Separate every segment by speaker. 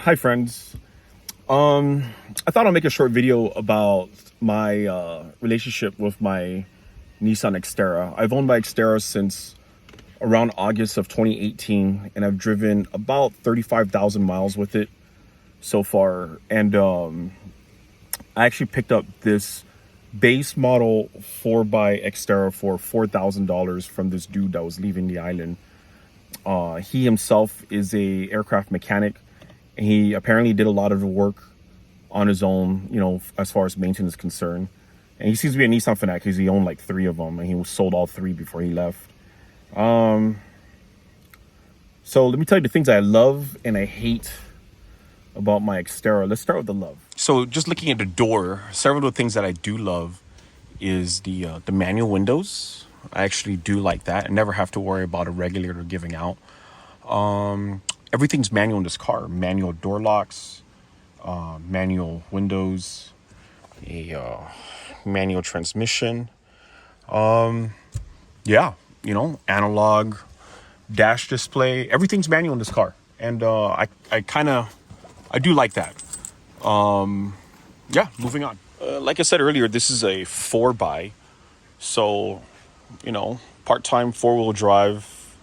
Speaker 1: Hi friends. I thought I'll make a short video about my relationship with my Nissan Xterra. I've owned my Xterra since around August of 2018, and I've driven about 35,000 miles with it so far. And I actually picked up this base model 4x Xterra for $4,000 from this dude that was leaving the island. He himself is a aircraft mechanic, and he apparently did a lot of the work on his own, as far as maintenance is concerned. And he seems to be a Nissan fanatic because he owned like 3 of them, and he sold all 3 before he left. So let me tell you the things I love and I hate about my Xterra. Let's start with the love.
Speaker 2: So just looking at the door, several of the things that I do love is the manual windows. I actually do like that. I never have to worry about a regulator giving out. Everything's manual in this car. Manual door locks, manual windows, a manual transmission. Analog dash display. Everything's manual in this car. And I do like that. Moving on. Like I said earlier, this is a 4x. So, part-time 4-wheel drive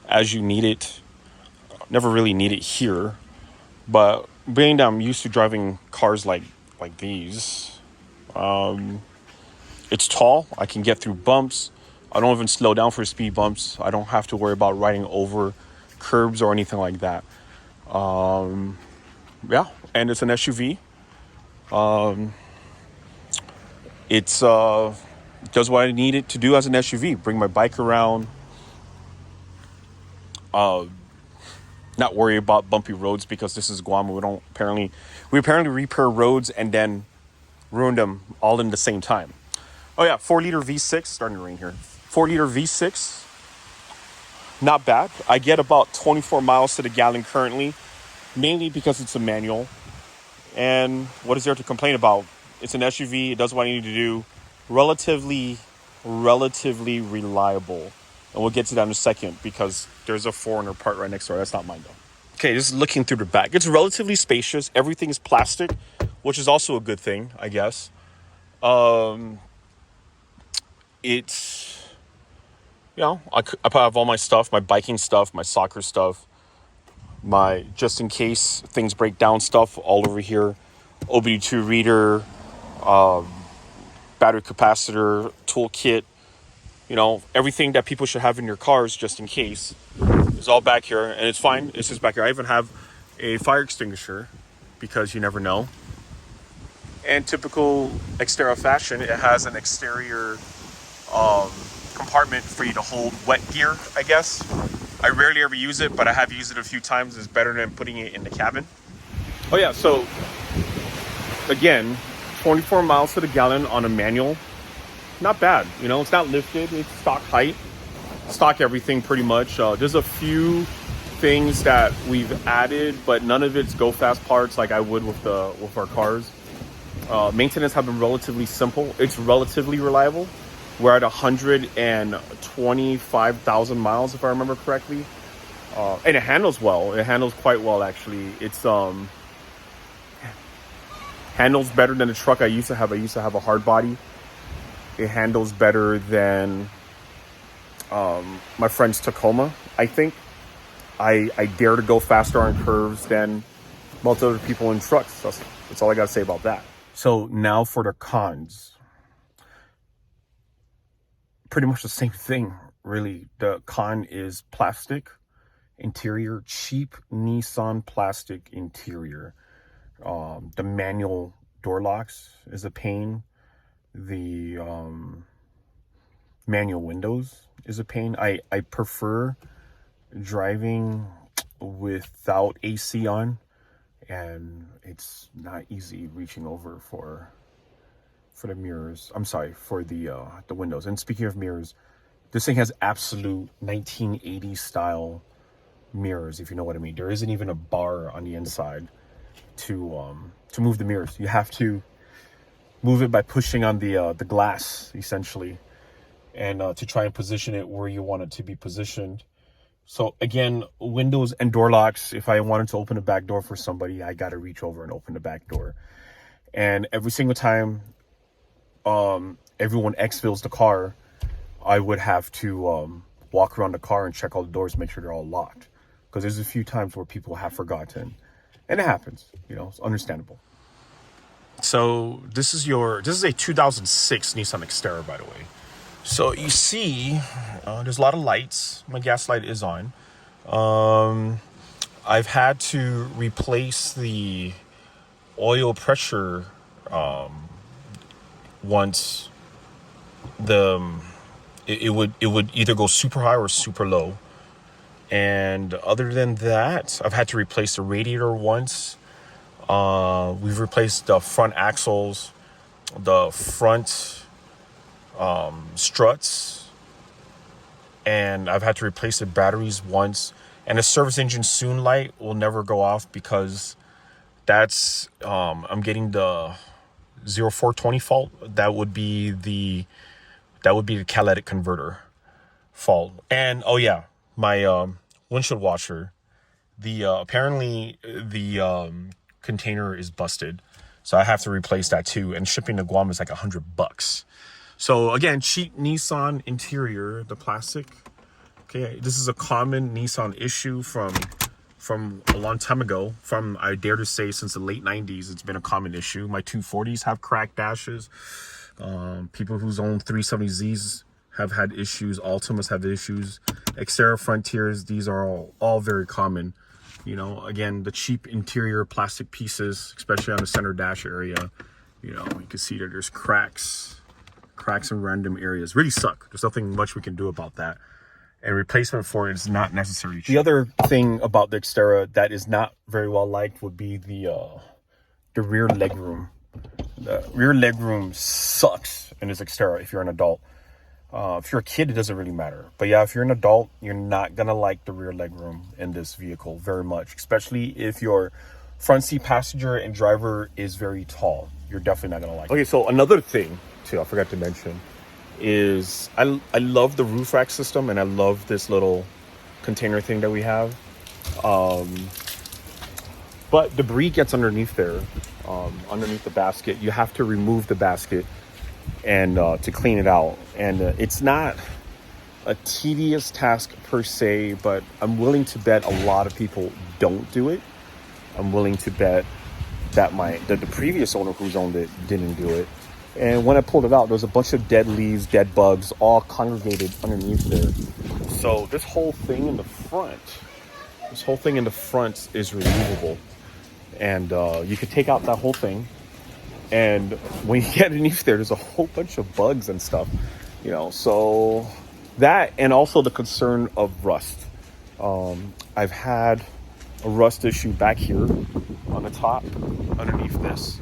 Speaker 2: as you need it. Never really need it here. But being that I'm used to driving cars like these, it's tall. I can get through bumps. I don't even slow down for speed bumps. I don't have to worry about riding over curbs or anything like that. And it's an SUV. It's does what I need it to do as an SUV. Bring my bike around. Not worry about bumpy roads because this is Guam. We apparently repair roads and then ruin them all in the same time. Oh yeah, 4-liter V6, starting to rain here. 4-liter V6, not bad. I get about 24 miles to the gallon currently, mainly because it's a manual. And what is there to complain about? It's an SUV. It does what I need to do. Relatively reliable. And we'll get to that in a second because there's a foreigner part right next door. That's not mine though. Okay, just looking through the back. It's relatively spacious. Everything is plastic, which is also a good thing, I guess. It's, I have all my stuff, my biking stuff, my soccer stuff, my just in case things break down stuff all over here. OBD2 reader, battery capacitor, toolkit. Everything that people should have in your cars just in case is all back here, and it's fine. It's just back here. I even have a fire extinguisher because you never know. And typical Xterra fashion, it has an exterior compartment for you to hold wet gear, I guess. I rarely ever use it, but I have used it a few times. It's better than putting it in the cabin. Oh yeah, so again, 24 miles to the gallon on a manual. Not bad, it's not lifted, it's stock height, stock everything pretty much. There's a few things that we've added, but none of it's go fast parts like I would with our cars. Maintenance have been relatively simple. It's relatively reliable. We're at 125,000 miles, if I remember correctly. And it handles well. It handles quite well, actually. It's handles better than the truck I used to have. I used to have a hard body. It handles better than my friend's Tacoma, I think. I dare to go faster on curves than most other people in trucks. That's all I got to say about that. So now for the cons. Pretty much the same thing, really. The con is plastic interior, cheap Nissan plastic interior. The manual door locks is a pain. The manual windows is a pain. I prefer driving without AC on, and it's not easy reaching over for the mirrors. I'm sorry, for the windows. And speaking of mirrors, this thing has absolute 1980s style mirrors, if you know what I mean. There isn't even a bar on the inside to move the mirrors. You have to move it by pushing on the glass, essentially, and to try and position it where you want it to be positioned.
Speaker 1: So again, windows and door locks. If I wanted to open a back door for somebody, I got to reach over and open the back door. And every single time everyone exfils the car, I would have to walk around the car and check all the doors, make sure they're all locked. Because there's a few times where people have forgotten. And it happens, you know, it's understandable. So this is a 2006 Nissan Xterra, by the way. So you see, there's a lot of lights. My gas light is on. I've had to replace the oil pressure once it would either go super high or super low. And other than that, I've had to replace the radiator once. We've replaced the front axles, the front struts, and I've had to replace the batteries once. And the service engine soon light will never go off because that's I'm getting the 0420 fault. That would be the catalytic converter fault. And oh yeah, my windshield washer, apparently the container is busted, so I have to replace that too. And shipping to Guam is like $100. So again, cheap Nissan interior, the plastic. Okay, this is a common Nissan issue from a long time ago. From, I dare to say, since the late 90s, it's been a common issue. My 240s have cracked dashes. People who's owned 370Zs have had issues. Altimas have issues. Xterra Frontiers, these are all very common. You know, again, the cheap interior plastic pieces, especially on the center dash area, you know, you can see that there's cracks in random areas. Really suck. There's nothing much we can do about that. And replacement for it is not necessary. The other thing about the Xterra that is not very well liked would be the rear legroom. The rear legroom sucks in this Xterra if you're an adult. If you're a kid, it doesn't really matter. But yeah, if you're an adult, you're not going to like the rear legroom in this vehicle very much, especially if your front seat passenger and driver is very tall. You're definitely not going to like it. Okay, so another thing, too, I forgot to mention, is I love the roof rack system, and I love this little container thing that we have. But debris gets underneath there, underneath the basket. You have to remove the basket and to clean it out. And it's not a tedious task per se, but I'm willing to bet a lot of people don't do it. I'm willing to bet that the previous owner who's owned it didn't do it. And when I pulled it out, there was a bunch of dead leaves, dead bugs, all congregated underneath there. So this whole thing in the front is removable. And you could take out that whole thing. And when you get underneath there's a whole bunch of bugs and stuff, you know. So that, and also the concern of rust. I've had a rust issue back here on the top, underneath this.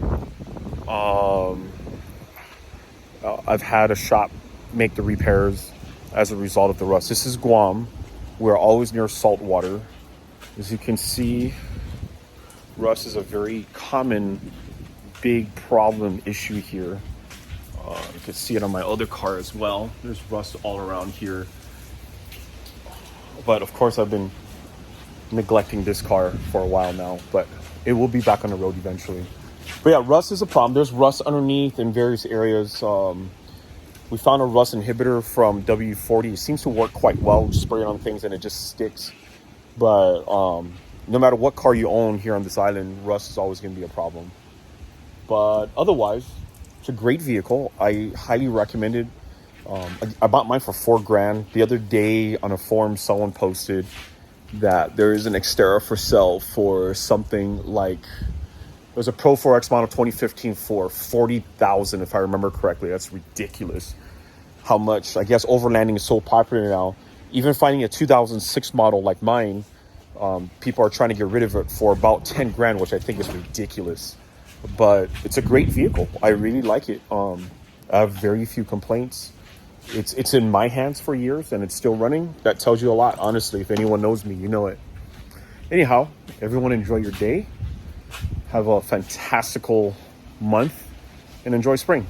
Speaker 1: I've had a shop make the repairs as a result of the rust. This is Guam. We're always near salt water. As you can see, rust is a very common, big problem issue here. You can see it on my other car as well. There's rust all around here. But of course, I've been neglecting this car for a while now, but it will be back on the road eventually. But yeah, rust is a problem. There's rust underneath in various areas. We found a rust inhibitor from W40. It seems to work quite well. Just spray it on things and it just sticks. But no matter what car you own here on this island, rust is always going to be a problem. But otherwise, it's a great vehicle. I highly recommend it. I bought mine for $4,000. The other day on a forum, someone posted that there is an Xterra for sale for something like, there's a Pro 4X model 2015 for $40,000, if I remember correctly. That's ridiculous. How much, I guess overlanding is so popular now. Even finding a 2006 model like mine, people are trying to get rid of it for about $10,000, which I think is ridiculous. But it's a great vehicle. I really like it. I have very few complaints. It's in my hands for years and it's still running. That tells you a lot, honestly. If anyone knows me, you know it. Anyhow, everyone enjoy your day. Have a fantastical month and enjoy spring.